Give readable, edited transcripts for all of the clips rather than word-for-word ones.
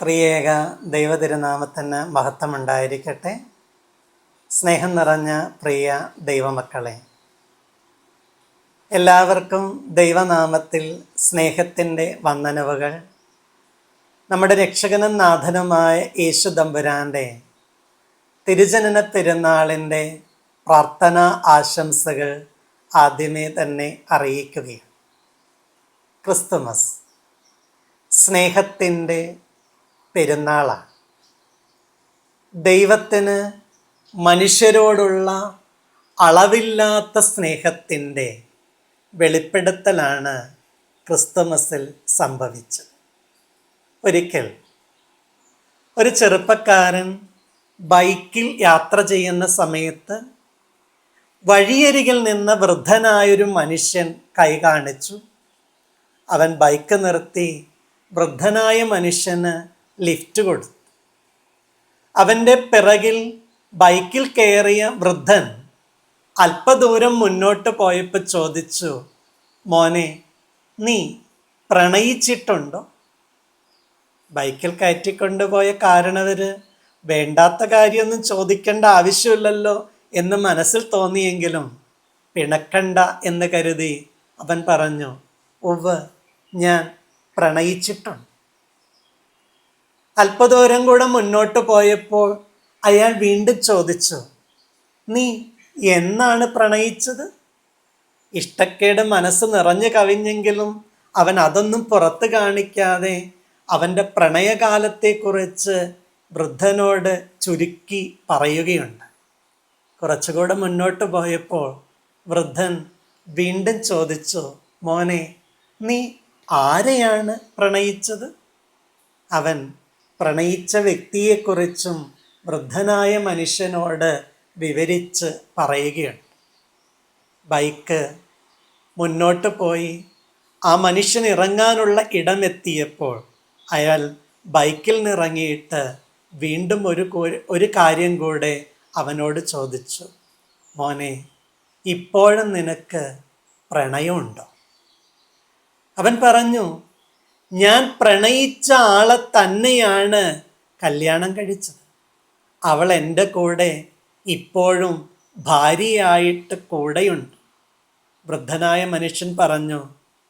ത്രിയേക ദൈവതിരുനാമത്തിന് മഹത്വമുണ്ടായിരിക്കട്ടെ. സ്നേഹം നിറഞ്ഞ പ്രിയ ദൈവമക്കളെ, എല്ലാവർക്കും ദൈവനാമത്തിൽ സ്നേഹത്തിൻ്റെ വന്ദനവുകൾ. നമ്മുടെ രക്ഷകനും നാഥനുമായ യേശു തമ്പുരാൻ്റെ തിരുജനന തിരുനാളിൻ്റെ പ്രാർത്ഥനാ ആശംസകൾ ആദ്യമേ തന്നെ അറിയിക്കുകയാണ്. ക്രിസ്തുമസ് സ്നേഹത്തിൻ്റെ പെരുന്നാളാണ്. ദൈവത്തിന് മനുഷ്യരോടുള്ള അളവില്ലാത്ത സ്നേഹത്തിൻ്റെ വെളിപ്പെടുത്തലാണ് ക്രിസ്തുമസിൽ സംഭവിച്ചത്. ഒരിക്കൽ ഒരു ചെറുപ്പക്കാരൻ ബൈക്കിൽ യാത്ര ചെയ്യുന്ന സമയത്ത് വഴിയരികിൽ നിന്ന് വൃദ്ധനായൊരു മനുഷ്യൻ കൈ കാണിച്ചു. അവൻ ബൈക്ക് നിർത്തി വൃദ്ധനായ മനുഷ്യന് ലിഫ്റ്റ് കൊടുത്തു. അവൻ്റെ പിറകിൽ ബൈക്കിൽ കയറിയ വൃദ്ധൻ അല്പദൂരം മുന്നോട്ട് പോയപ്പോൾ ചോദിച്ചു, മോനെ, നീ പ്രണയിച്ചിട്ടുണ്ടോ? ബൈക്കിൽ കയറ്റിക്കൊണ്ടുപോയ കാരണവർ വേണ്ടാത്ത കാര്യമൊന്നും ചോദിക്കേണ്ട ആവശ്യമില്ലല്ലോ എന്ന് മനസ്സിൽ തോന്നിയെങ്കിലും പിണക്കണ്ട എന്ന് കരുതി അവൻ പറഞ്ഞു, ഉവ്വ്, ഞാൻ പ്രണയിച്ചിട്ടുണ്ട്. അല്പദൂരം കൂടെ മുന്നോട്ട് പോയപ്പോൾ അയാൾ വീണ്ടും ചോദിച്ചു, നീ എന്നാണ് പ്രണയിച്ചത്? ഇഷ്ടക്കേട് മനസ്സ് നിറഞ്ഞു കവിഞ്ഞെങ്കിലും അവൻ അതൊന്നും പുറത്ത് കാണിക്കാതെ അവൻ്റെ പ്രണയകാലത്തെക്കുറിച്ച് വൃദ്ധനോട് ചുരുക്കി പറയുകയുണ്ട്. കുറച്ചുകൂടെ മുന്നോട്ട് പോയപ്പോൾ വൃദ്ധൻ വീണ്ടും ചോദിച്ചു, മോനെ, നീ ആരെയാണ് പ്രണയിച്ചത്? അവൻ പ്രണയിച്ച വ്യക്തിയെക്കുറിച്ചും വൃദ്ധനായ മനുഷ്യനോട് വിവരിച്ച് പറയുകയുണ്ട്. ബൈക്ക് മുന്നോട്ട് പോയി ആ മനുഷ്യൻ ഇറങ്ങാനുള്ള ഇടമെത്തിയപ്പോൾ അയാൾ ബൈക്കിൽ നിന്നിറങ്ങിയിട്ട് വീണ്ടും ഒരു കാര്യം കൂടെ അവനോട് ചോദിച്ചു, മോനെ, ഇപ്പോഴും നിനക്ക് പ്രണയമുണ്ടോ? അവൻ പറഞ്ഞു, ഞാൻ പ്രണയിച്ച ആളെ തന്നെയാണ് കല്യാണം കഴിച്ചത്. അവൾ എൻ്റെ കൂടെ ഇപ്പോഴും ഭാര്യയായിട്ട് കൂടെയുണ്ട്. വൃദ്ധനായ മനുഷ്യൻ പറഞ്ഞു,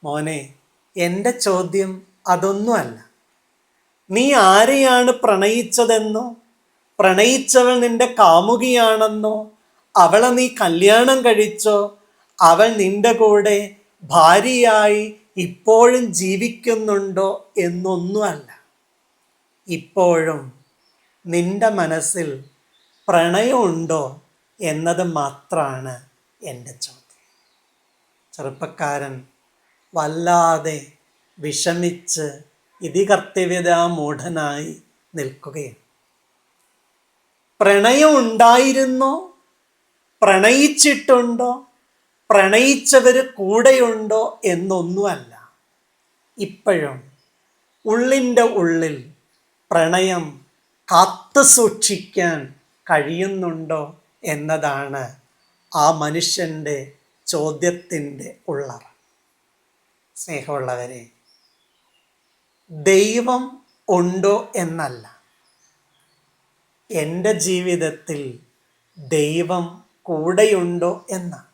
മോനെ, എൻ്റെ ചോദ്യം അതൊന്നുമല്ല. നീ ആരെയാണ് പ്രണയിച്ചതെന്നോ, പ്രണയിച്ചവൾ നിന്റെ കാമുകിയാണെന്നോ, അവളെ നീ കല്യാണം കഴിച്ചോ, അവൾ നിന്റെ കൂടെ ഭാര്യയായി ഇപ്പോഴും ജീവിക്കുന്നുണ്ടോ എന്നൊന്നുമല്ല. ഇപ്പോഴും നിന്റെ മനസ്സിൽ പ്രണയമുണ്ടോ എന്നത് മാത്രമാണ് എൻ്റെ ചോദ്യം. ചെറുപ്പക്കാരൻ വല്ലാതെ വിഷമിച്ച് ഇതികർത്തവ്യതാമൂഢനായി നിൽക്കുകയാണ്. പ്രണയം ഉണ്ടായിരുന്നോ? പ്രണയിച്ചിട്ടുണ്ടോ? പ്രണയിച്ചവർ കൂടെയുണ്ടോ എന്നൊന്നുമല്ല. ഇപ്പോഴും ഉള്ളിൻ്റെ ഉള്ളിൽ പ്രണയം കാത്തു സൂക്ഷിക്കാൻ കഴിയുന്നുണ്ടോ എന്നതാണ് ആ മനുഷ്യൻ്റെ ചോദ്യത്തിൻ്റെ ഉള്ളറ. സ്നേഹമുള്ളവരെ, ദൈവം ഉണ്ടോ എന്നല്ല, എൻ്റെ ജീവിതത്തിൽ ദൈവം കൂടെയുണ്ടോ എന്നാണ്.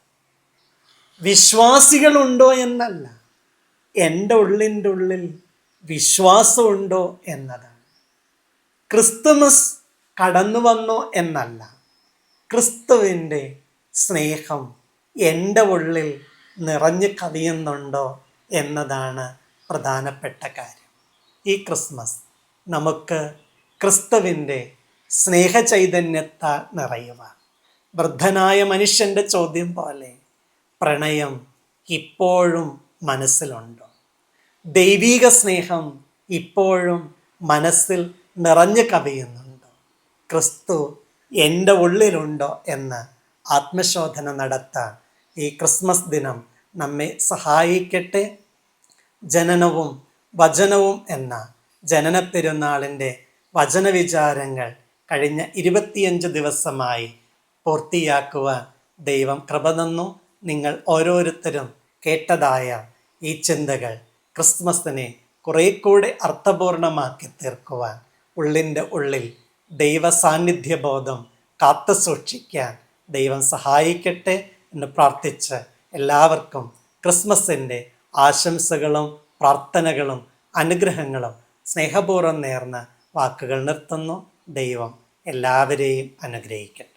വിശ്വാസികളുണ്ടോ എന്നല്ല, എൻ്റെ ഉള്ളിൻ്റെ ഉള്ളിൽ വിശ്വാസമുണ്ടോ എന്നതാണ്. ക്രിസ്തുമസ് കടന്നു വന്നോ എന്നല്ല, ക്രിസ്തുവിൻ്റെ സ്നേഹം എൻ്റെ ഉള്ളിൽ നിറഞ്ഞു കവിയുന്നുണ്ടോ എന്നതാണ് പ്രധാനപ്പെട്ട കാര്യം. ഈ ക്രിസ്മസ് നമുക്ക് ക്രിസ്തുവിൻ്റെ സ്നേഹചൈതന്യത്താൽ നിറയുവാൻ, വൃദ്ധനായ മനുഷ്യൻ്റെ ചോദ്യം പോലെ പ്രണയം ഇപ്പോഴും മനസ്സിലുണ്ടോ? ദൈവിക സ്നേഹം ഇപ്പോഴും മനസ്സിൽ നിറഞ്ഞു കവിയുന്നുണ്ടോ? ക്രിസ്തു എൻ്റെ ഉള്ളിലുണ്ടോ എന്ന് ആത്മശോധന നടത്താൻ ഈ ക്രിസ്മസ് ദിനം നമ്മെ സഹായിക്കട്ടെ. ജനനവും വചനവും എന്ന ജനന പെരുന്നാളിൻ്റെ വചനവിചാരങ്ങൾ കഴിഞ്ഞ 25 ദിവസമായി പൂർത്തിയാക്കുവാൻ ദൈവം കൃപ തന്നു. നിങ്ങൾ ഓരോരുത്തരും കേട്ടതായ ഈ ചിന്തകൾ ക്രിസ്മസിനെ കുറെ കൂടെ അർത്ഥപൂർണമാക്കി തീർക്കുവാൻ ഉള്ളിൻ്റെ ഉള്ളിൽ ദൈവ സാന്നിധ്യബോധം കാത്തു സൂക്ഷിക്കാൻ ദൈവം സഹായിക്കട്ടെ എന്ന് പ്രാർത്ഥിച്ച് എല്ലാവർക്കും ക്രിസ്മസിൻ്റെ ആശംസകളും പ്രാർത്ഥനകളും അനുഗ്രഹങ്ങളും സ്നേഹപൂർവ്വം നേർന്ന വാക്കുകൾ നിർത്തുന്നു. ദൈവം എല്ലാവരെയും അനുഗ്രഹിക്കട്ടെ.